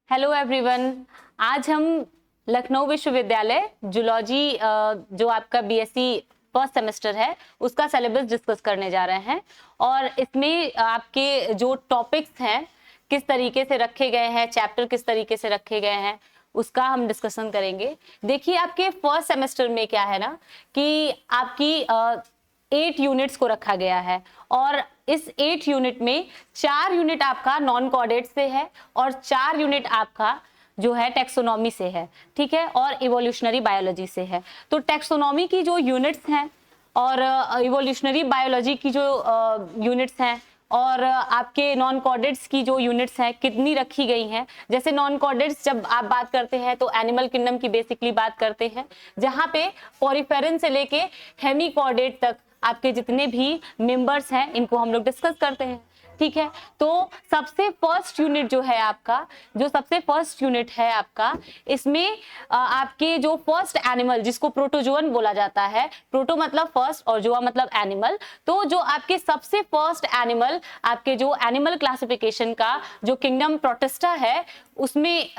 Hello everyone. आज हम लखनऊ विश्वविद्यालय जूलॉजी जो आपका बीएससी फर्स्ट सेमेस्टर है उसका सिलेबस डिस्कस करने जा रहे हैं और इसमें आपके जो टॉपिक्स हैं किस तरीके से रखे गए हैं, चैप्टर किस तरीके से रखे गए हैं उसका हम डिस्कशन करेंगे। देखिए आपके फर्स्ट सेमेस्टर में क्या है ना कि आपकी 8 यूनिट्स को रखा गया है और इस 8 यूनिट में 4 यूनिट आपका नॉन कोऑर्डिनेट से है और 4 यूनिट आपका जो है टेक्सोनॉमी से है, ठीक है, और इवोल्यूशनरी बायोलॉजी से है। तो टेक्सोनॉमी की जो यूनिट्स हैं और इवोल्यूशनरी बायोलॉजी की जो यूनिट्स हैं और आपके नॉन कोऑर्डिनेट्स की जो यूनिट्स हैं कितनी रखी गई हैं। जैसे नॉन कोऑर्डिनेट्स जब आप बात करते हैं तो एनिमल किंगडम की बेसिकली बात करते हैं, जहां पे पॉरीफेरन से लेके हेमी कोऑर्डिनेट तक आपके जितने भी मेंबर्स हैं इनको हम लोग डिस्कस करते हैं, ठीक है। तो सबसे फर्स्ट यूनिट जो है आपका, जो सबसे फर्स्ट यूनिट है आपका, इसमें आपके जो फर्स्ट एनिमल जिसको प्रोटोजोअन बोला जाता है, प्रोटो मतलब फर्स्ट और जोआ मतलब एनिमल, तो जो आपके सबसे फर्स्ट एनिमल आपके जो एनिमल क्लासिफिकेशन का जो किंगडम प्रोटिस्टा है उसमें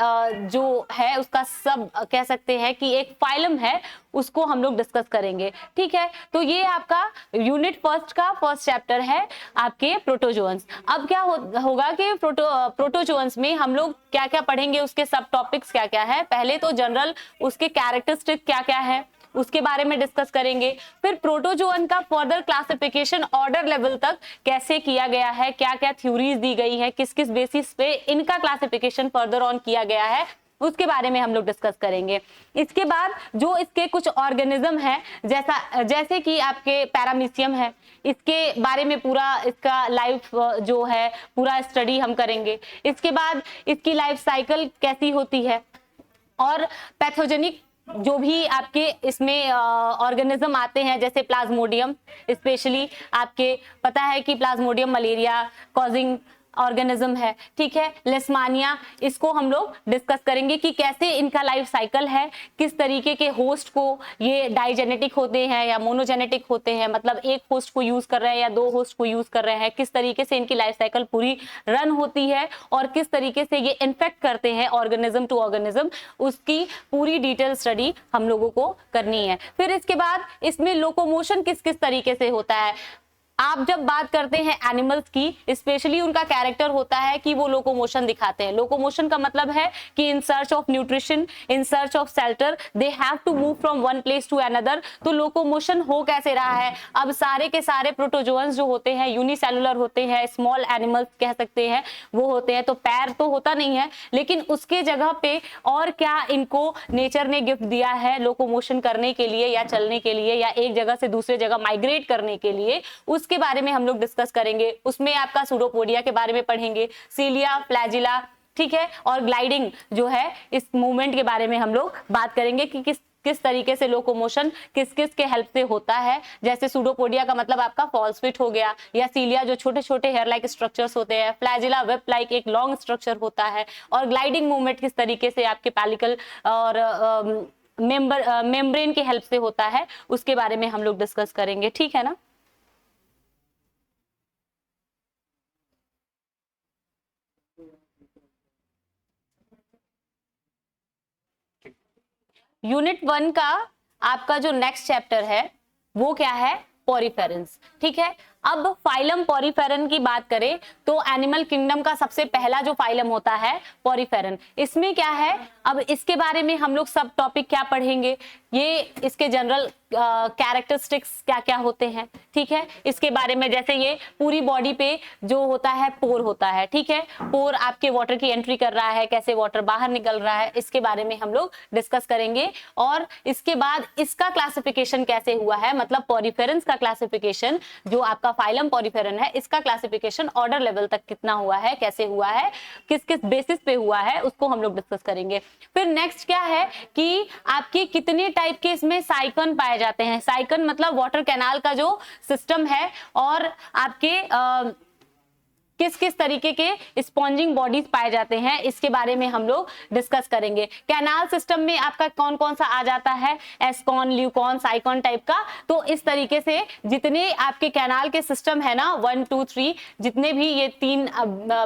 जो है उसका सब कह सकते हैं कि एक फाइलम है, उसको हम लोग डिस्कस करेंगे, ठीक है। तो ये आपका यूनिट फर्स्ट का फर्स्ट चैप्टर है आपके प्रोटोजोअन्स। अब क्या होगा कि प्रोटोजोअन्स में हम लोग क्या क्या पढ़ेंगे, उसके सब टॉपिक्स क्या क्या है। पहले तो जनरल उसके कैरेक्टरिस्टिक क्या क्या है उसके बारे में डिस्कस करेंगे, फिर प्रोटोजोअन का फर्दर क्लासिफिकेशन ऑर्डर लेवल तक कैसे किया गया है, क्या क्या थ्योरीज दी गई है, किस किस बेसिस पे इनका क्लासिफिकेशन फर्दर ऑन किया गया है उसके बारे में हम लोग डिस्कस करेंगे। इसके बाद जो इसके कुछ ऑर्गेनिज्म है जैसे कि आपके पैरामीशियम है, इसके बारे में पूरा इसका लाइफ जो है पूरा स्टडी हम करेंगे। इसके बाद इसकी लाइफ साइकिल कैसी होती है और पैथोजेनिक जो भी आपके इसमें ऑर्गेनिज्म आते हैं जैसे प्लाज्मोडियम, स्पेशली आपके पता है कि प्लाज्मोडियम मलेरिया कॉजिंग ऑर्गेनिज्म है, ठीक है। लेशमानिया, इसको हम लोग डिस्कस करेंगे कि कैसे इनका लाइफ साइकिल है, किस तरीके के होस्ट को ये डाइजेनेटिक होते हैं या मोनोजेनेटिक होते हैं, मतलब एक होस्ट को यूज कर रहे हैं या 2 होस्ट को यूज कर रहे हैं, किस तरीके से इनकी लाइफ साइकिल पूरी रन होती है और किस तरीके से ये इन्फेक्ट करते हैं ऑर्गेनिज्म टू ऑर्गेनिज्म, उसकी पूरी डिटेल स्टडी हम लोगों को करनी है। फिर इसके बाद इसमें लोकोमोशन किस किस तरीके से होता है। आप जब बात करते हैं एनिमल्स की, स्पेशली उनका कैरेक्टर होता है कि वो लोकोमोशन दिखाते हैं। लोकोमोशन का मतलब है कि in search of nutrition, in search of shelter, they have to move from one place to another. तो लोकोमोशन हो कैसे रहा है। अब सारे के सारे प्रोटोजोअन्स जो होते हैं यूनिसेलुलर होते हैं, स्मॉल एनिमल्स कह सकते हैं वो होते हैं, तो पैर तो होता नहीं है, लेकिन उसके जगह पे और क्या इनको नेचर ने गिफ्ट दिया है लोकोमोशन करने के लिए या चलने के लिए या एक जगह से दूसरे जगह माइग्रेट करने के लिए, के बारे में हम लोग डिस्कस करेंगे। उसमें आपका सूडोपोडिया के बारे में पढ़ेंगे, सीलिया, फ्लैजिला, ठीक है, और ग्लाइडिंग जो है इस मूवमेंट के बारे में हम लोग बात करेंगे कि किस तरीके से लोकोमोशन किस किस के हेल्प से होता है। जैसे सूडोपोडिया का मतलब आपका फॉल्स फिट हो गया, या सीलिया जो छोटे छोटे हेयर लाइक स्ट्रक्चर्स होते हैं, फ्लैजिला वेब लाइक एक लॉन्ग स्ट्रक्चर होता है, और ग्लाइडिंग मूवमेंट किस तरीके से आपके पैलिकल और मेम्ब्रेन की हेल्प से होता है उसके बारे में हम लोग डिस्कस करेंगे, ठीक है ना। यूनिट 1 का आपका जो नेक्स्ट चैप्टर है वो क्या है, पॉरीफेरेंस, ठीक है। अब फाइलम पॉरीफेरन की बात करें तो एनिमल किंगडम का सबसे पहला जो फाइलम होता है पॉरीफेरन। इसमें क्या है, अब इसके बारे में हम लोग सब टॉपिक क्या पढ़ेंगे, ये इसके जनरल कैरेक्टरिस्टिक्स क्या क्या होते हैं, ठीक है। इसके बारे में जैसे ये पूरी बॉडी पे जो होता है पोर होता है, ठीक है, पोर आपके वाटर की एंट्री कर रहा है, कैसे वाटर बाहर निकल रहा है, इसके बारे में हम लोग डिस्कस करेंगे। और इसके बाद इसका क्लासिफिकेशन कैसे हुआ है, मतलब पॉरीफेरेंस का क्लासिफिकेशन जो आपका फाइलम पॉरीफेरन है इसका क्लासिफिकेशन ऑर्डर लेवल तक कितना हुआ है, कैसे हुआ है, किस किस बेसिस पे हुआ है, उसको हम लोग डिस्कस करेंगे। फिर नेक्स्ट क्या है कि आपके कितने टाइप के इसमें साइकन पाए जाते हैं। साइकन मतलब वाटर कैनाल का जो सिस्टम है, और आपके किस किस तरीके के स्पॉन्जिंग बॉडीज पाए जाते हैं, इसके बारे में हम लोग डिस्कस करेंगे। कैनाल सिस्टम में आपका कौन कौन सा आ जाता है, एस्कॉन, ल्यूकॉन, साइकॉन टाइप का। तो इस तरीके से जितने आपके कैनाल के सिस्टम है ना 1 2 3, जितने भी ये तीन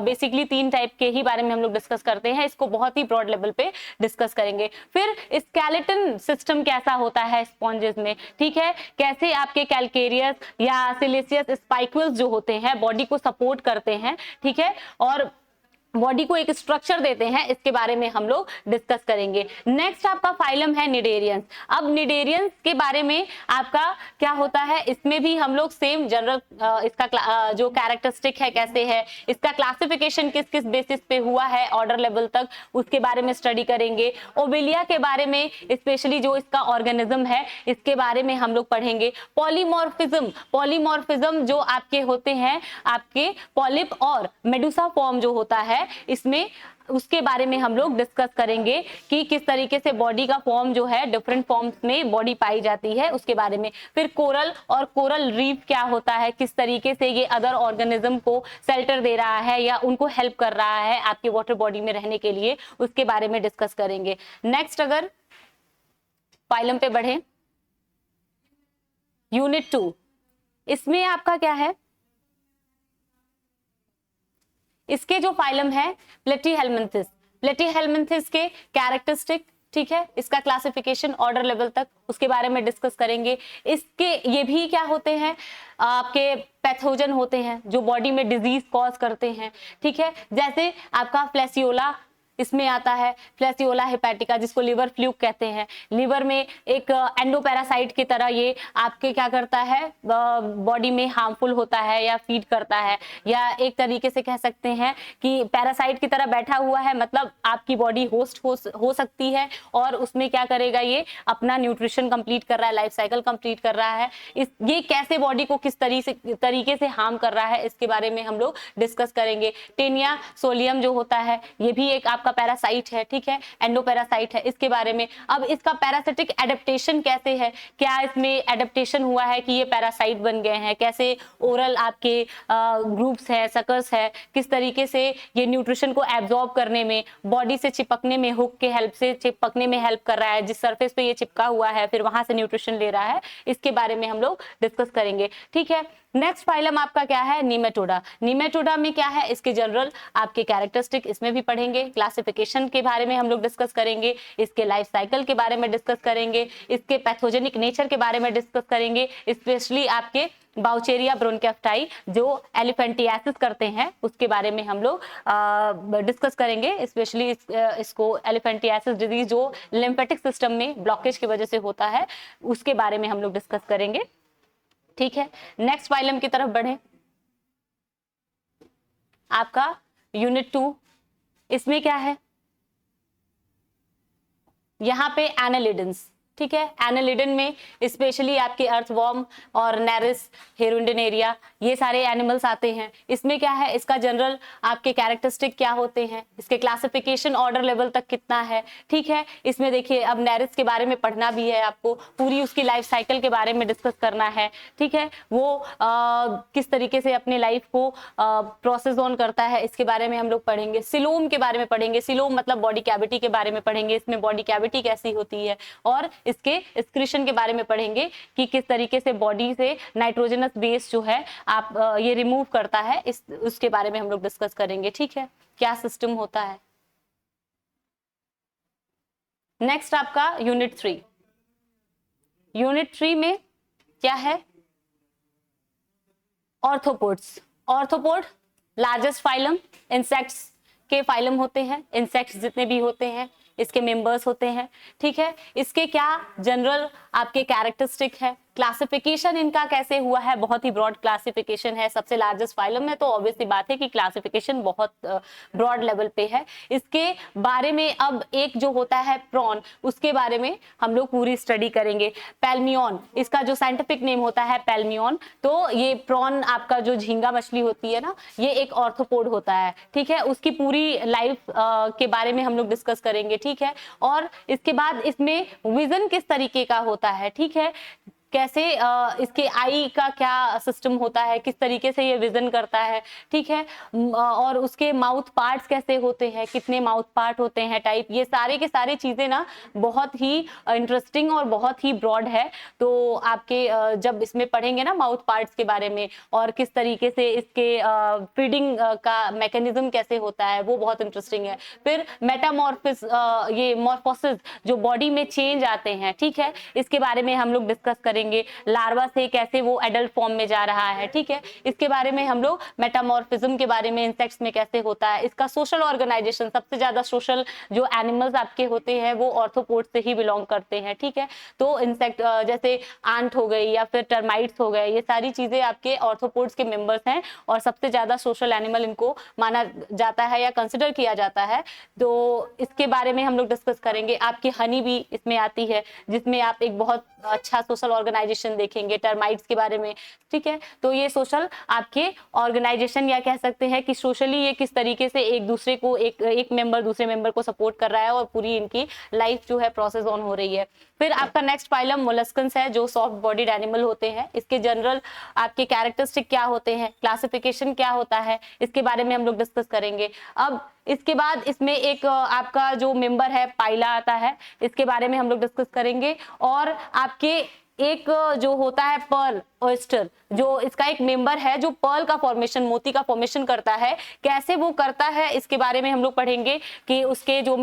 बेसिकली 3 टाइप के ही बारे में हम लोग डिस्कस करते हैं, इसको बहुत ही ब्रॉड लेवल पे डिस्कस करेंगे। फिर स्केलेटन सिस्टम कैसा होता है स्पॉन्जेस में, ठीक है, कैसे आपके कैलकेरियस या सिलिशियस स्पाइक्यूल्स जो होते हैं बॉडी को सपोर्ट करते हैं, ठीक है, और बॉडी को एक स्ट्रक्चर देते हैं, इसके बारे में हम लोग डिस्कस करेंगे। नेक्स्ट आपका फाइलम है निडेरियंस। अब निडेरियंस के बारे में आपका क्या होता है, इसमें भी हम लोग सेम जनरल इसका जो कैरेक्टरिस्टिक है कैसे है, इसका क्लासिफिकेशन किस किस बेसिस पे हुआ है ऑर्डर लेवल तक, उसके बारे में स्टडी करेंगे। ओबेलिया के बारे में स्पेशली जो इसका ऑर्गेनिज्म है इसके बारे में हम लोग पढ़ेंगे। पॉलीमॉर्फिज्म, पॉलीमॉर्फिज्म जो आपके होते हैं आपके पॉलिप और मेडुसा फॉर्म जो होता है इसमें, उसके बारे में हम लोग डिस्कस करेंगे कि किस तरीके से बॉडी का फॉर्म जो है डिफरेंट फॉर्म्स में बॉडी पाई जाती है, उसके बारे में। फिर कोरल और कोरल रीफ क्या होता है, किस तरीके से ये अदर ऑर्गेनिज्म को शेल्टर दे रहा है या उनको हेल्प कर रहा है आपके वाटर बॉडी में रहने के लिए, उसके बारे में डिस्कस करेंगे। नेक्स्ट अगर फाइलम पे बढ़े, यूनिट 2, इसमें आपका क्या है, इसके जो फाइलम है प्लेटीहेल्मिन्थेस, प्लेटीहेल्मिन्थेस के कैरेक्टरिस्टिक, ठीक है, इसका क्लासिफिकेशन ऑर्डर लेवल तक, उसके बारे में डिस्कस करेंगे। इसके ये भी क्या होते हैं आपके पैथोजन होते हैं जो बॉडी में डिजीज कॉज करते हैं, ठीक है, जैसे आपका फ्लैसियोला इसमें आता है, फ्लैसियोला हेपेटिका जिसको लिवर फ्लूक कहते हैं। लिवर में एक एंडोपैरासाइट की तरह ये आपके क्या करता है, बॉडी में हार्मफुल होता है या फीड करता है, या एक तरीके से कह सकते हैं कि पैरासाइट की तरह बैठा हुआ है, मतलब आपकी बॉडी होस्ट हो सकती है और उसमें क्या करेगा, ये अपना न्यूट्रिशन कंप्लीट कर रहा है, लाइफ साइकिल कंप्लीट कर रहा है। ये कैसे बॉडी को किस तरीके से हार्म कर रहा है, इसके बारे में हम लोग डिस्कस करेंगे। टेनिया सोलियम जो होता है ये भी एक आपका पैरासाइट है, ठीक है, एंडोपैरासाइट है, इसके बारे में। अब इसका पैरासिटिक एडेप्टेशन कैसे है, क्या इसमें एडेप्टेशन हुआ है कि ये पैरासाइट बन गए हैं, कैसे ओरल आपके ग्रुप्स है, सकर्स है, किस तरीके से ये न्यूट्रिशन को एब्जॉर्ब करने में, बॉडी से चिपकने में, हुक के हेल्प से चिपकने में हेल्प कर रहा है, जिस सरफेस पे ये चिपका हुआ है फिर वहां से न्यूट्रिशन ले रहा है, इसके बारे में हम लोग डिस्कस करेंगे, ठीक है। नेक्स्ट फाइलम आपका क्या है, नीमेटोडा। नीमेटोडा में क्या है, इसके जनरल आपके कैरेक्टरिस्टिक इसमें भी पढ़ेंगे, क्लासिफिकेशन के बारे में हम लोग डिस्कस करेंगे, इसके लाइफ साइकिल के बारे में डिस्कस करेंगे, इसके पैथोजेनिक नेचर के बारे में डिस्कस करेंगे, स्पेशली आपके बाउचेरिया ब्रोंकियोफ्टाई जो एलिफेंटियासिस करते हैं उसके बारे में हम लोग डिस्कस करेंगे, स्पेशली इसको एलिफेंटियासिस डिजीज जो लिम्फेटिक सिस्टम में ब्लॉकेज की वजह से होता है उसके बारे में हम लोग डिस्कस करेंगे, ठीक है। नेक्स्ट फाइलम की तरफ बढ़े, आपका यूनिट 2, इसमें क्या है, यहाँ पे एनालिडन्स, ठीक है, एनालिडन में स्पेशली आपके अर्थवॉर्म और नेरिस, हेरुंडिनेरिया, ये सारे एनिमल्स आते हैं। इसमें क्या है, इसका जनरल आपके कैरेक्टरिस्टिक क्या होते हैं, इसके क्लासिफिकेशन ऑर्डर लेवल तक कितना है, ठीक है। इसमें देखिए अब नेरिस के बारे में पढ़ना भी है आपको, पूरी उसकी लाइफ साइकिल के बारे में डिस्कस करना है, ठीक है, वो किस तरीके से अपने लाइफ को प्रोसेस ऑन करता है, इसके बारे में हम लोग पढ़ेंगे। सिलोम के बारे में पढ़ेंगे, सिलोम मतलब बॉडी कैविटी के बारे में पढ़ेंगे, इसमें बॉडी कैविटी कैसी होती है, और इसके एक्सक्रीशन के बारे में पढ़ेंगे कि किस तरीके से बॉडी से नाइट्रोजनस बेस जो है आप ये रिमूव करता है, उसके बारे में हम लोग डिस्कस करेंगे, ठीक है, क्या सिस्टम होता है। नेक्स्ट आपका यूनिट 3, यूनिट 3 में क्या है, arthropods. Arthropod largest phylum, insects के फाइलम होते हैं, इंसेक्ट्स जितने भी होते हैं इसके मेंबर्स होते हैं, ठीक है। इसके क्या जनरल आपके कैरेक्टरिस्टिक है, क्लासिफिकेशन इनका कैसे हुआ है, बहुत ही ब्रॉड क्लासिफिकेशन है, सबसे लार्जेस्ट फाइलम है तो ऑब्वियसली बात है कि क्लासिफिकेशन बहुत ब्रॉड लेवल पे है। इसके बारे में अब एक जो होता है प्रॉन, उसके बारे में हम लोग पूरी स्टडी करेंगे। पैल्मियन, इसका जो साइंटिफिक नेम होता है पैल्मियन, तो ये प्रॉन आपका जो झींगा मछली होती है ना, ये एक ऑर्थोपोड होता है, ठीक है, उसकी पूरी लाइफ के बारे में हम लोग डिस्कस करेंगे, ठीक है। और इसके बाद इसमें विजन किस तरीके का होता है, ठीक है, कैसे इसके आई का क्या सिस्टम होता है, किस तरीके से ये विजन करता है, ठीक है, और उसके माउथ पार्ट्स कैसे होते हैं, कितने माउथ पार्ट होते हैं टाइप, ये सारे के सारे चीजें ना बहुत ही इंटरेस्टिंग और बहुत ही ब्रॉड है। तो आपके जब इसमें पढ़ेंगे ना माउथ पार्ट्स के बारे में और किस तरीके से इसके फीडिंग का मैकेनिज्म कैसे होता है, वो बहुत इंटरेस्टिंग है। फिर मेटामॉर्फिस, ये मॉर्फोसिस जो बॉडी में चेंज आते हैं, ठीक है, इसके बारे में हम लोग डिस्कस करेंगे। लार्वा से कैसे वो एडल्ट फॉर्म में जा रहा है, ठीक है, इसके बारे में हम लोग मेटामॉर्फिज्म के बारे में, इंसेक्ट्स में कैसे होता है, इसका सोशल ऑर्गेनाइजेशन, सबसे ज्यादा सोशल जो एनिमल्स आपके होते हैं वो ऑर्थोपोड से ही बिलोंग करते हैं, ठीक है। तो इंसेक्ट जैसे आंट हो गई या फिर टर्माइट्स हो गए, ये सारी चीजें आपके ऑर्थोपोड्स के मेंबर्स हैं और सबसे ज्यादा सोशल एनिमल इनको माना जाता है या कंसिडर किया जाता है। तो इसके बारे में हम लोग डिस्कस करेंगे। आपकी हनी भी इसमें आती है, जिसमें आप एक बहुत अच्छा सोशल ऑर्गेनाइजेशन देखेंगे टर्माइट्स के बारे में, ठीक है। तो ये सोशल आपके ऑर्गेनाइजेशन या कह सकते हैं कि सोशली ये किस तरीके से एक दूसरे को, एक मेंबर दूसरे मेंबर को सपोर्ट कर रहा है और पूरी इनकी लाइफ जो है प्रोसेस ऑन हो रही है। फिर आपका नेक्स्ट फाइलम मोलस्कन्स है, जो सॉफ्ट बॉडीड एनिमल होते हैं। इसके जनरल आपके कैरेक्टरिस्टिक क्या होते हैं, क्लासिफिकेशन क्या होता है, इसके बारे में हम लोग डिस्कस करेंगे। अब इसके बाद इसमें एक आपका जो मेंबर है पाइला आता है, इसके बारे में हम लोग डिस्कस करेंगे। और आपके एक जो होता है पर्ल ऑयस्टर, जो इसका एक मेंबर है जो पर्ल का फॉर्मेशन, मोती का फॉर्मेशन करता है, कैसे वो करता है इसके बारे में हम लोग पढ़ेंगे कि उसके जो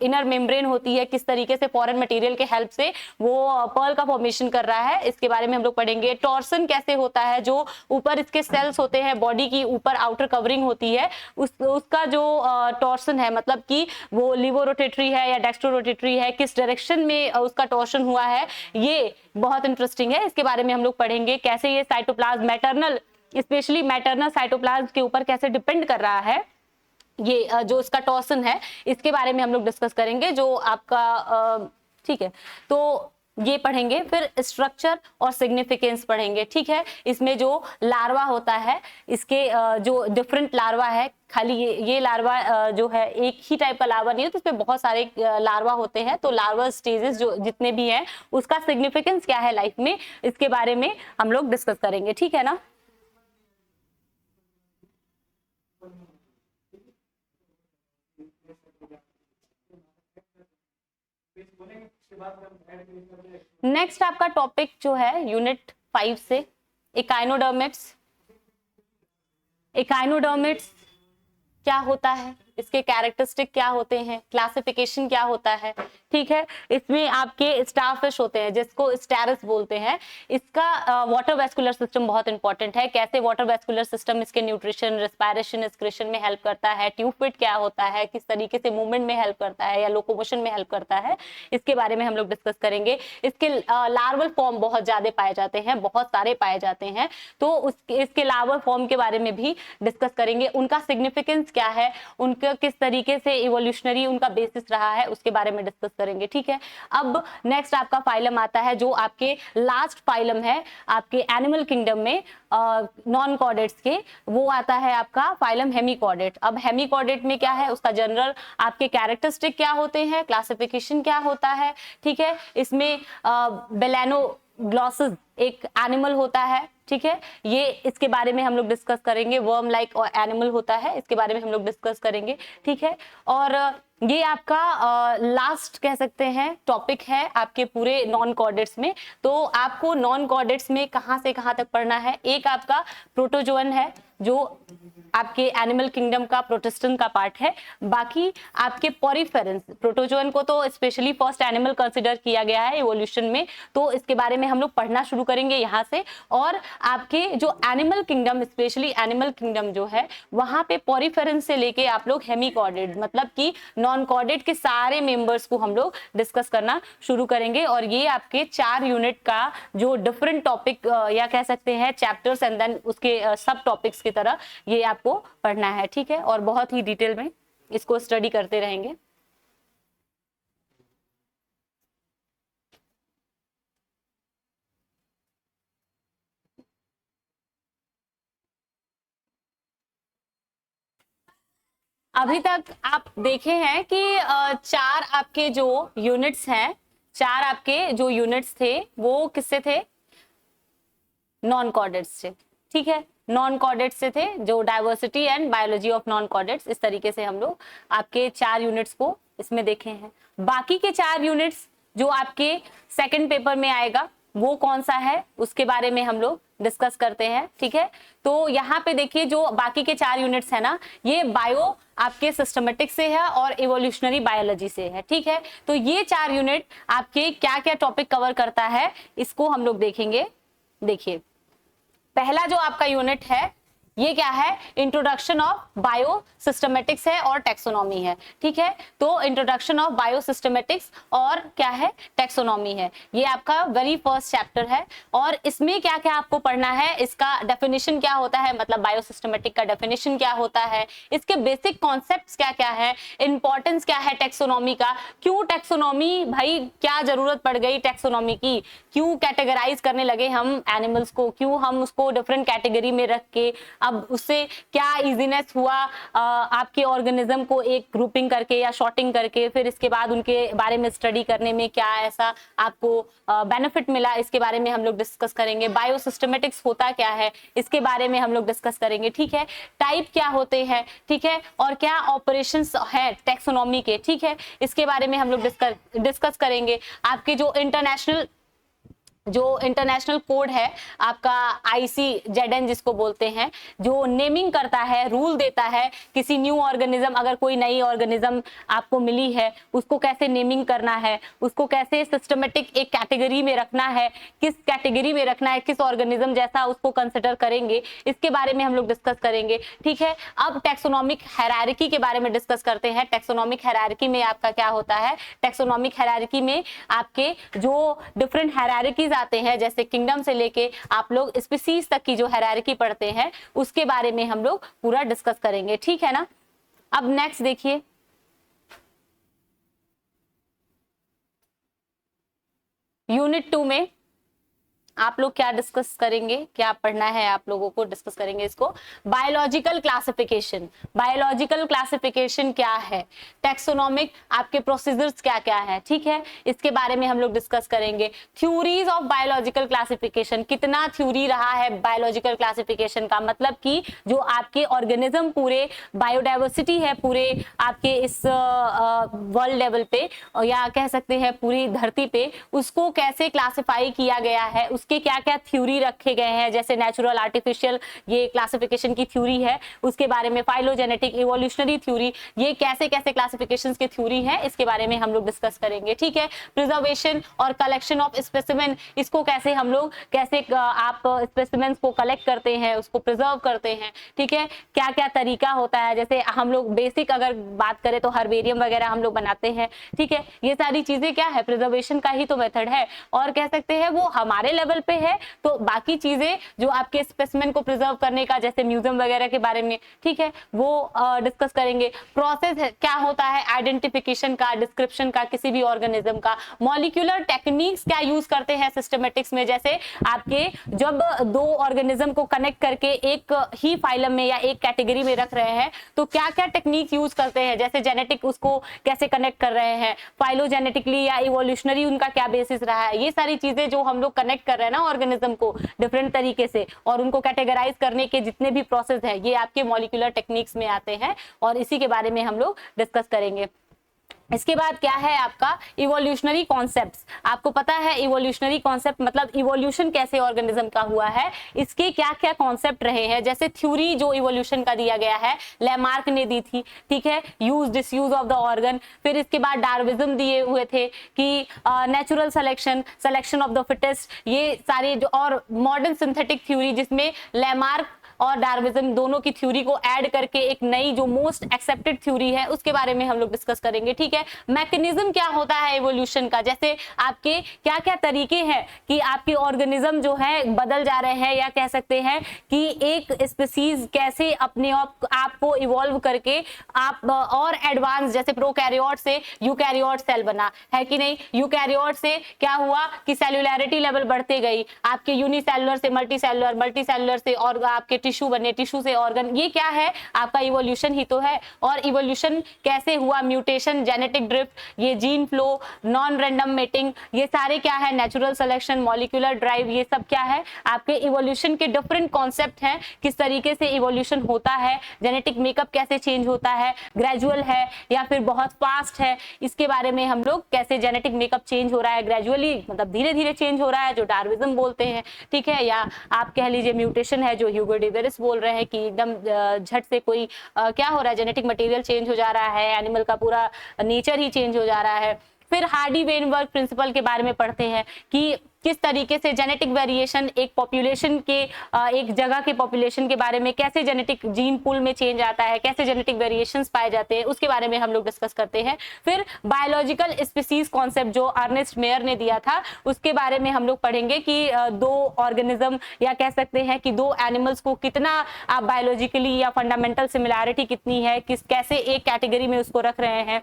इनर मेम्ब्रेन होती है किस तरीके से फॉरेन मटेरियल के हेल्प से वो पर्ल का फॉर्मेशन कर रहा है, इसके बारे में हम लोग पढ़ेंगे। टॉर्सन कैसे होता है, जो ऊपर इसके सेल्स होते हैं, बॉडी की ऊपर आउटर कवरिंग होती है, उसका जो टॉर्सन है, मतलब कि वो लिवो रोटेटरी है या डेक्स्ट्रो रोटेटरी है, किस डायरेक्शन में उसका टॉर्सन हुआ है, ये बहुत इंटरेस्टिंग है। इसके बारे में हम लोग पढ़ेंगे कैसे ये cytoplasm maternal, specially maternal cytoplasm के ऊपर कैसे डिपेंड कर रहा है, ये जो इसका टॉर्सन है, इसके बारे में हम लोग डिस्कस करेंगे। जो आपका ठीक है, तो ये पढ़ेंगे। फिर स्ट्रक्चर और सिग्निफिकेंस पढ़ेंगे, ठीक है। इसमें जो लार्वा होता है, इसके जो डिफरेंट लार्वा है, खाली ये लार्वा जो है एक ही टाइप का लार्वा नहीं है, तो इसमें बहुत सारे लार्वा होते हैं। तो लार्वा स्टेजेस जो जितने भी हैं, उसका सिग्निफिकेंस क्या है लाइफ में, इसके बारे में हम लोग डिस्कस करेंगे, ठीक है ना। नेक्स्ट आपका टॉपिक जो है यूनिट 5 से इकाइनोडर्मिट्स। इकाइनोडर्मिट्स क्या होता है, इसके कैरेक्टरिस्टिक क्या होते हैं, क्लासिफिकेशन क्या होता है, ठीक है। इसमें आपके स्टारफिश होते हैं जिसको स्टेरस बोलते हैं। इसका वाटर वेस्कुलर सिस्टम बहुत इंपॉर्टेंट है, कैसे वाटर वेस्कुलर सिस्टम इसके न्यूट्रिशन, रेस्पिरेशन, एक्सक्रीशन में हेल्प करता है, ट्यूब फिट क्या होता है, किस तरीके से मूवमेंट में हेल्प करता है या लोकोमोशन में हेल्प करता है, इसके बारे में हम लोग डिस्कस करेंगे। इसके लार्वल फॉर्म बहुत ज्यादा पाए जाते हैं, बहुत सारे पाए जाते हैं, तो इसके लार्वल फॉर्म के बारे में भी डिस्कस करेंगे। उनका सिग्निफिकेंस क्या है, उनका किस तरीके से इवोल्यूशनरी उनका बेसिस रहा है, उसके बारे में डिस्कस करेंगे, ठीक है। अब नेक्स्ट आपका फाइलम आता है, जो आपके लास्ट फाइलम है आपके एनिमल किंगडम में नॉन कॉर्डेट्स के, वो आता है आपका फाइलम हेमिकॉर्डेट। अब हेमिकॉर्डेट में क्या है, उसका जनरल आपके कैरेक्टरिस्टिक क्या होते हैं, क्लासिफिकेशन क्या होता है, ठीक है। इसमें बेलेनोग्लॉसिस एक एनिमल होता है, ठीक है, ये इसके बारे में हम लोग डिस्कस करेंगे। वर्म लाइक एनिमल होता है, इसके बारे में हम लोग डिस्कस करेंगे, ठीक है। और ये आपका लास्ट कह सकते हैं टॉपिक है आपके पूरे नॉन कॉर्डेट्स में। तो आपको नॉन कॉर्डेट्स में कहां से कहां तक पढ़ना है, एक आपका प्रोटोजोअन है जो आपके एनिमल किंगडम का प्रोटिस्टन का पार्ट है, बाकी आपके पॉरीफेरेंस, प्रोटोजोअन को तो स्पेशली फर्स्ट एनिमल कंसिडर किया गया है इवोल्यूशन में, तो इसके बारे में हम लोग पढ़ना शुरू करेंगे यहाँ से। और आपके जो animal kingdom, specially animal kingdom जो है, वहां पे पॉरीफेरेंस से लेके आप लोग हेमिकॉर्डेट, मतलब कि नॉन कॉर्डेट के सारे मेंबर्स को हम लोग डिस्कस करना शुरू करेंगे। और ये आपके 4 यूनिट का जो डिफरेंट टॉपिक या कह सकते हैं चैप्टर्स एंड देन उसके सब टॉपिक्स की तरह ये आपको पढ़ना है, ठीक है। और बहुत ही डिटेल में इसको स्टडी करते रहेंगे। अभी तक आप देखे हैं कि 4 आपके जो यूनिट्स हैं, चार आपके जो यूनिट्स थे वो किससे थे, नॉन कॉर्डेट्स से, ठीक है, नॉन कॉर्डेट्स से थे, जो diversity and biology of non chordates, इस तरीके से हम लोग आपके 4 यूनिट्स को इसमें देखे हैं। बाकी के 4 यूनिट्स जो आपके सेकंड पेपर में आएगा वो कौन सा है उसके बारे में हम लोग डिस्कस करते हैं, ठीक है। तो यहाँ पे देखिए जो बाकी के 4 यूनिट्स है ना, ये बायो आपके सिस्टमेटिक से है और इवोल्यूशनरी बायोलॉजी से है, ठीक है। तो ये 4 यूनिट आपके क्या क्या टॉपिक कवर करता है इसको हम लोग देखेंगे। देखिए पहला जो आपका यूनिट है ये क्या है, इंट्रोडक्शन ऑफ बायो सिस्टमेटिक्स है और टेक्सोनॉमी है, ठीक है। तो इंट्रोडक्शन ऑफ बायो सिस्टमेटिक्स और क्या है, टेक्सोनॉमी है, ये आपका वेरी फर्स्ट चैप्टर है। और इसमें क्या क्या आपको पढ़ना है, इसका डेफिनेशन क्या होता है, मतलब बायो सिस्टमेटिक का डेफिनेशन क्या होता है, इसके बेसिक कॉन्सेप्ट्स क्या क्या है, इंपॉर्टेंस क्या है टेक्सोनॉमी का, क्यों टेक्सोनॉमी, भाई क्या जरूरत पड़ गई टेक्सोनॉमी की, क्यों कैटेगराइज करने लगे हम एनिमल्स को, क्यों हम उसको डिफरेंट कैटेगरी में रख के, अब उससे क्या इजीनेस हुआ आपके ऑर्गेनिज्म को एक ग्रुपिंग करके या शॉर्टिंग करके, फिर इसके बाद उनके बारे में स्टडी करने में क्या ऐसा आपको बेनिफिट मिला, इसके बारे में हम लोग डिस्कस करेंगे। बायोसिस्टमेटिक्स होता क्या है इसके बारे में हम लोग डिस्कस करेंगे, ठीक है। टाइप क्या होते हैं, ठीक है, और क्या ऑपरेशंस है टेक्सोनॉमी के, ठीक है, इसके बारे में हम लोग डिस्कस करेंगे। आपके जो इंटरनेशनल कोड है आपका ICZN जिसको बोलते हैं, जो नेमिंग करता है, रूल देता है किसी न्यू ऑर्गेनिज्म, अगर कोई नई ऑर्गेनिज्म आपको मिली है उसको कैसे नेमिंग करना है, उसको कैसे सिस्टमेटिक एक कैटेगरी में रखना है, किस कैटेगरी में रखना है, किस ऑर्गेनिज्म जैसा उसको कंसिडर करेंगे, इसके बारे में हम लोग डिस्कस करेंगे, ठीक है। अब टेक्सोनॉमिक हायरार्की के बारे में डिस्कस करते हैं। टेक्सोनॉमिक हायरार्की में आपका क्या होता है, टेक्सोनॉमिक हायरार्की में आपके जो डिफरेंट हायरार्कीज आते हैं, जैसे किंगडम से लेके आप लोग स्पीसीज तक की जो हायरार्की पढ़ते हैं उसके बारे में हम लोग पूरा डिस्कस करेंगे, ठीक है ना। अब नेक्स्ट देखिए, यूनिट 2 में आप लोग क्या डिस्कस करेंगे, क्या पढ़ना है आप लोगों को, डिस्कस करेंगे इसको, बायोलॉजिकल क्लासिफिकेशन। बायोलॉजिकल क्लासिफिकेशन क्या है, टेक्सोनॉमिक आपके प्रोसीजर्स क्या क्या है, ठीक है, इसके बारे में हम लोग डिस्कस करेंगे। थ्योरीज ऑफ बायोलॉजिकल क्लासिफिकेशन, कितना थ्योरी रहा है बायोलॉजिकल क्लासिफिकेशन का, मतलब कि जो आपके ऑर्गेनिज्म पूरे बायोडाइवर्सिटी है पूरे आपके इस वर्ल्ड लेवल पे या कह सकते हैं पूरी धरती पे, उसको कैसे क्लासिफाई किया गया है, उसके क्या क्या थ्योरी रखे गए हैं, जैसे नेचुरल, आर्टिफिशियल, ये क्लासिफिकेशन की थ्योरी है, उसके बारे में फाइलोजेनेटिक, इवोल्यूशनरी थ्योरी, ये कैसे कैसे क्लासिफिकेशंस की थ्योरी है इसके बारे में हम लोग डिस्कस करेंगे, ठीक है। प्रिजर्वेशन और कलेक्शन ऑफ स्पेसिमेन, इसको कैसे हम लोग कैसे आप स्पेसिमेन्स को कलेक्ट करते हैं, उसको प्रिजर्व करते हैं, ठीक है, क्या क्या तरीका होता है, जैसे हम लोग बेसिक अगर बात करें तो हर्बेरियम वगैरह हम लोग बनाते हैं, ठीक है, ये सारी चीजें क्या है, प्रिजर्वेशन का ही तो मेथड है, और कह सकते हैं वो हमारे लेवल पे है, तो बाकी चीजें जो आपके स्पेसिमेन को प्रिजर्व करने का, जैसे म्यूजियम वगैरह के बारे में, ठीक है, वो डिस्कस करेंगे। प्रोसेस क्या होता है आइडेंटिफिकेशन का, डिस्क्रिप्शन का किसी भी ऑर्गेनिज्म का। मॉलिक्यूलर टेक्निक्स क्या यूज करते हैं सिस्टमेटिक्स में, जैसे आपके जब दो ऑर्गेनिज्म को कनेक्ट करके एक ही फाइलम में या एक कैटेगरी में रख रहे हैं तो क्या क्या टेक्निक यूज करते हैं, जैसे जेनेटिक उसको कैसे कनेक्ट कर रहे हैं, फाइलोजेनेटिकली या इवोल्यूशनरी उनका क्या बेसिस रहा है, ये सारी चीजें जो हम लोग कनेक्ट कर रहे हैं ना ऑर्गेनिज्म को डिफरेंट तरीके से और उनको कैटेगराइज करने के जितने भी प्रोसेस है ये आपके मॉलिक्यूलर टेक्निक्स में आते हैं और इसी के बारे में हम लोग डिस्कस करेंगे। इसके बाद क्या है आपका इवोल्यूशनरी कॉन्सेप्ट्स। आपको पता है इवोल्यूशनरी कॉन्सेप्ट मतलब इवोल्यूशन कैसे ऑर्गेनिज्म का हुआ है, इसके क्या क्या कॉन्सेप्ट रहे हैं, जैसे थ्योरी जो इवोल्यूशन का दिया गया है लैमार्क ने दी थी, ठीक है, use disuse of the organ. फिर इसके बाद डार्विज्म दिए हुए थे कि natural selection of the fittest, ये सारे जो, और मॉडर्न सिंथेटिक थ्योरी जिसमें लैमार्क और डार्विज्म दोनों की थ्योरी को ऐड करके एक नई जो मोस्ट एक्सेप्टेड थ्योरी है उसके बारे में हम लोग डिस्कस करेंगे, ठीक है। मैकेनिज्म क्या होता है इवोल्यूशन का, जैसे आपके क्या क्या तरीके हैं कि आपके ऑर्गेनिज्म जो है बदल जा रहे हैं या कह सकते हैं कि एक स्पीसीज कैसे अपने आप को इवॉल्व करके आप और एडवांस, जैसे प्रोकैरियोट से यूकैरियोट सेल बना है कि नहीं, यूकैरियोट से क्या हुआ कि सेलुलैरिटी लेवल बढ़ते गई, आपके यूनिसेलुलर से मल्टीसेलुलर, मल्टीसेलुलर से और आपके टिश्यू बने, टिश्यू से ऑर्गन, ये क्या है आपका इवोल्यूशन ही तो है। और इवोल्यूशन कैसे हुआ, म्यूटेशन, जेनेटिक ड्रिफ्ट, ये gene flow, non random mating, ये सारे क्या है, नेचुरल सिलेक्शन, मॉलिक्यूलर ड्राइव, ये सब क्या है आपके इवोल्यूशन के डिफरेंट कॉन्सेप्ट हैं। किस तरीके से इवोल्यूशन होता है, जेनेटिक मेकअप कैसे चेंज होता है, ग्रेजुअल है या फिर बहुत फास्ट है, इसके बारे में हम लोग, कैसे जेनेटिक मेकअप चेंज हो रहा है ग्रेजुअली, मतलब धीरे धीरे चेंज हो रहा है, जो डार्विज्म बोलते हैं, ठीक है, या आप कह लीजिए म्यूटेशन है, जो ह्यूगो डे वेरिस बोल रहे हैं कि एकदम झट से कोई क्या हो रहा है, जेनेटिक मटेरियल चेंज हो जा रहा है, एनिमल का पूरा नेचर ही चेंज हो जा रहा है। फिर हार्डी-वेनबर्ग प्रिंसिपल के बारे में पढ़ते हैं कि किस तरीके से जेनेटिक वेरिएशन एक पॉपुलेशन के एक जगह के पॉपुलेशन के बारे में, कैसे जेनेटिक जीन पूल में चेंज आता है, कैसे जेनेटिक वेरिएशंस पाए जाते हैं, उसके बारे में हम लोग डिस्कस करते हैं। फिर बायोलॉजिकल स्पीसीज कॉन्सेप्ट जो अर्नेस्ट मेयर ने दिया था, उसके बारे में हम लोग पढ़ेंगे कि दो ऑर्गेनिज्म या कह सकते हैं कि दो एनिमल्स को कितना आप बायोलॉजिकली या फंडामेंटल सिमिलैरिटी कितनी है, किस कैसे एक कैटेगरी में उसको रख रहे हैं,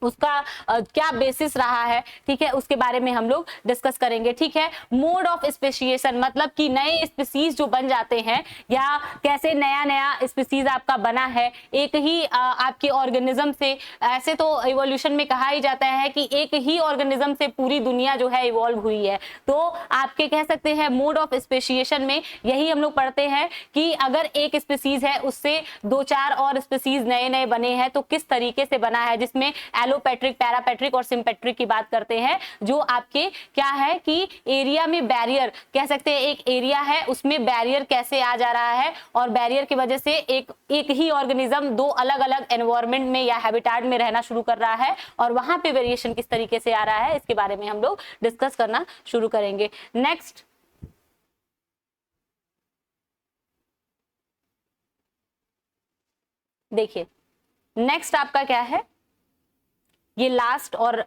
उसका क्या बेसिस रहा है, ठीक है, उसके बारे में हम लोग डिस्कस करेंगे, ठीक है। मोड ऑफ स्पेशिएशन, मतलब कि नए स्पीसीज जो बन जाते हैं या कैसे नया नया स्पीसीज आपका बना है एक ही आपके ऑर्गेनिज्म से। ऐसे तो इवोल्यूशन में कहा ही जाता है कि एक ही ऑर्गेनिज्म से पूरी दुनिया जो है इवॉल्व हुई है, तो आपके कह सकते हैं मोड ऑफ स्पेशिएशन में यही हम लोग पढ़ते हैं कि अगर एक स्पीसीज है उससे दो चार और स्पीसीज नए नए बने हैं तो किस तरीके से बना है, जिसमें एलोपेट्रिक, पैरापेट्रिक और सिंपेट्रिक की बात करते हैं। जो आपके क्या है कि एरिया में बैरियर, कह सकते हैं एक एरिया है उसमें बैरियर कैसे आ जा रहा है, और बैरियर की वजह से एक ही ऑर्गेनिज्म दो अलग अलग एनवायरनमेंट में या हैबिटेट में रहना शुरू कर रहा है, और वहां पे वेरिएशन किस तरीके से आ रहा है, इसके बारे में हम लोग डिस्कस करना शुरू करेंगे। नेक्स्ट देखिए, नेक्स्ट आपका क्या है, ये लास्ट और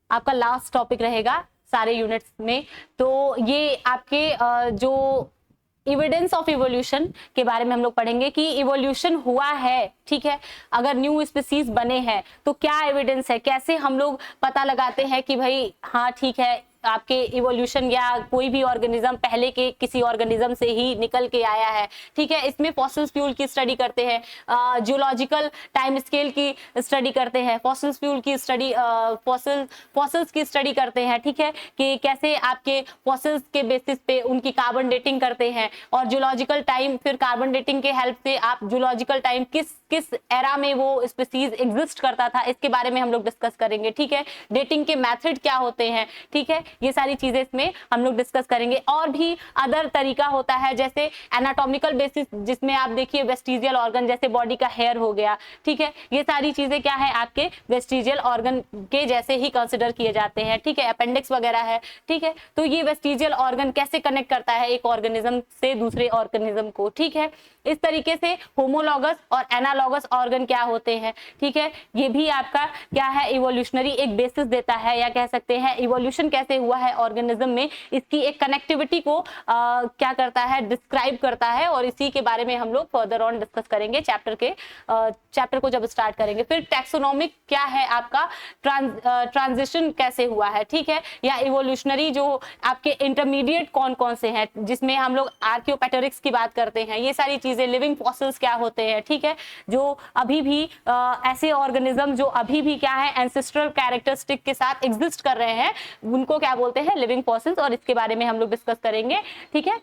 आपका लास्ट टॉपिक रहेगा सारे यूनिट्स में। तो ये आपके जो एविडेंस ऑफ इवोल्यूशन के बारे में हम लोग पढ़ेंगे कि इवोल्यूशन हुआ है, ठीक है, अगर न्यू स्पीसीज बने हैं तो क्या एविडेंस है, कैसे हम लोग पता लगाते हैं कि भाई हाँ ठीक है आपके इवोल्यूशन या कोई भी ऑर्गेनिज्म पहले के किसी ऑर्गेनिज्म से ही निकल के आया है, ठीक है। इसमें फॉसिल्स फ्यूल की स्टडी करते हैं, जियोलॉजिकल टाइम स्केल की स्टडी करते हैं, फॉसिल्स फ्यूल की स्टडी, फॉसिल्स की स्टडी करते हैं, ठीक है, कि कैसे आपके फॉसिल्स के बेसिस पे उनकी कार्बन डेटिंग करते हैं, और जियोलॉजिकल टाइम, फिर कार्बन डेटिंग के हेल्प से आप जियोलॉजिकल टाइम किस किस एरा में वो स्पीसीज एग्जिस्ट करता था, इसके बारे में हम लोग डिस्कस करेंगे, ठीक है। डेटिंग के मेथड क्या होते हैं, ठीक है, ये सारी चीजें इसमें हम लोग डिस्कस करेंगे। और भी अदर तरीका होता है जैसे एनाटॉमिकल बेसिस, जिसमें आप देखिए वेस्टिजियल ऑर्गन, जैसे बॉडी का हेयर हो गया, ठीक है, ये सारी चीजें क्या है आपके वेस्टिजियल ऑर्गन के जैसे ही कंसिडर किए जाते हैं, ठीक है, अपेंडिक्स वगैरह है, ठीक है। तो ये वेस्टिजियल ऑर्गन कैसे कनेक्ट करता है एक ऑर्गेनिज्म से दूसरे ऑर्गेनिज्म को, ठीक है। इस तरीके से होमोलॉगस और एनालॉगस ऑर्गन क्या होते हैं, ठीक है, ये भी आपका क्या है इवोल्यूशनरी एक बेसिस देता है, या कह सकते हैं इवोल्यूशन कैसे हुआ है ऑर्गेनिज्म में, इसकी एक कनेक्टिविटी को क्या करता है, डिस्क्राइब करता है, और इसी के बारे में हम लोग फर्दर ऑन डिस्कस करेंगे चैप्टर को जब स्टार्ट करेंगे। फिर टैक्सोनॉमिक क्या है आपका, ट्रांजिशन कैसे हुआ है, ठीक है, या इवोल्यूशनरी जो आपके इंटरमीडिएट कौन कौन से हैं, जिसमें हम लोग आर्कियोपेटेरिक्स की बात करते हैं, ये सारी चीजें, लिविंग फॉसिल्स क्या होते हैं, ठीक है, जो अभी भी ऐसे ऑर्गेनिज्म जो अभी भी क्या है एंसेस्ट्रल कैरेक्टरिस्टिक के साथ एग्जिस्ट कर रहे हैं, उनको क्या बोलते हैं, लिविंग फॉसिल्स, और इसके बारे में हम लोग डिस्कस करेंगे, ठीक है,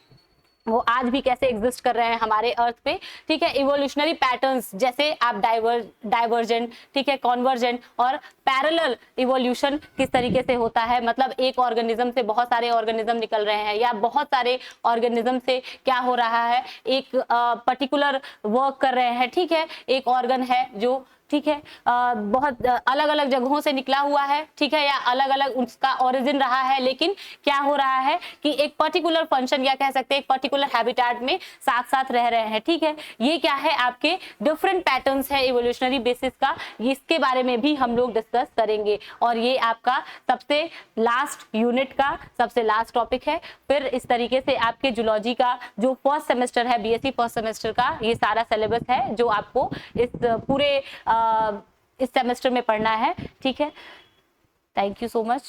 वो आज भी कैसे एग्जिस्ट कर रहे हैं हमारे अर्थ पे, ठीक है। इवोल्यूशनरी पैटर्न्स जैसे आप डाइवर्जेंट, ठीक है, कॉन्वर्जेंट और पैरेलल इवोल्यूशन किस तरीके से होता है, मतलब एक ऑर्गेनिज्म से बहुत सारे ऑर्गेनिज्म निकल रहे हैं, या बहुत सारे ऑर्गेनिज्म से क्या हो रहा है, एक पर्टिकुलर वर्क कर रहे हैं, ठीक है, एक ऑर्गन है जो, ठीक है, बहुत अलग अलग जगहों से निकला हुआ है, ठीक है, या अलग अलग उसका ओरिजिन रहा है, लेकिन क्या हो रहा है कि एक पर्टिकुलर फंक्शन या कह सकते हैं एक पर्टिकुलर हैबिटेट में साथ साथ रह रहे हैं, ठीक है। ये क्या है आपके डिफरेंट पैटर्न्स है इवोल्यूशनरी बेसिस का, इसके बारे में भी हम लोग डिस्कस करेंगे, और ये आपका सबसे लास्ट यूनिट का सबसे लास्ट टॉपिक है। फिर इस तरीके से आपके जूलॉजी का जो फर्स्ट सेमेस्टर है, बीएससी फर्स्ट सेमेस्टर का ये सारा सिलेबस है जो आपको इस पूरे इस सेमेस्टर में पढ़ना है, ठीक है। Thank you so much.